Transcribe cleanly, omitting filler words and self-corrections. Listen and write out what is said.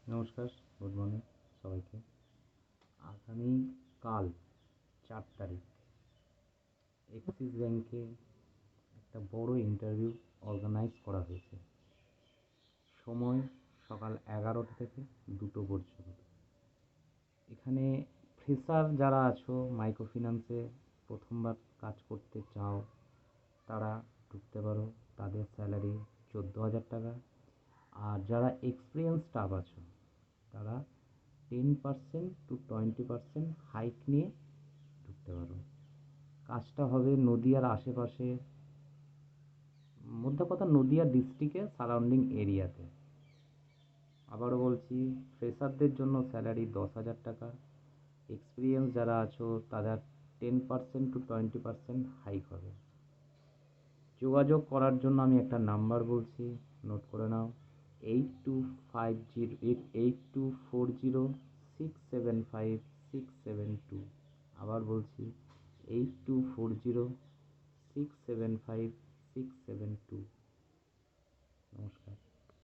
নমস্কার, good morning সবাইকে। আগামীকাল 4 তারিখ এক্সিস ব্যাংকে একটা বড় ইন্টারভিউ অর্গানাইজ করা হয়েছে। সময় সকাল 11টা থেকে 2টো পর্যন্ত। এখানে ফ্রেশার যারা আছো, মাইক্রো ফিন্যান্সে প্রথমবার কাজ করতে চাও, তারা ঢুকতে পারো। তাদের স্যালারি 14,000 টাকা। আর যারা এক্সপিরিয়েন্স স্টাফ আছো, তারা 10% to 20% হাইক নিয়ে ঢুকতে পারো। কাজটা হবে নদীয়ার আশেপাশে, মধ্য কথা নদীয়া ডিস্ট্রিক্টের সারাউন্ডিং এরিয়াতে। আবারও বলছি, ফ্রেশারদের জন্য স্যালারি 10,000 টাকা। এক্সপিরিয়েন্স যারা আছো তাদের 10% to 20% হাইক হবে। যোগাযোগ করার জন্য আমি একটা নাম্বার বলছি, নোট করে নাও: 8240 8240 675 672। আবার বলছি, 8240 675 672।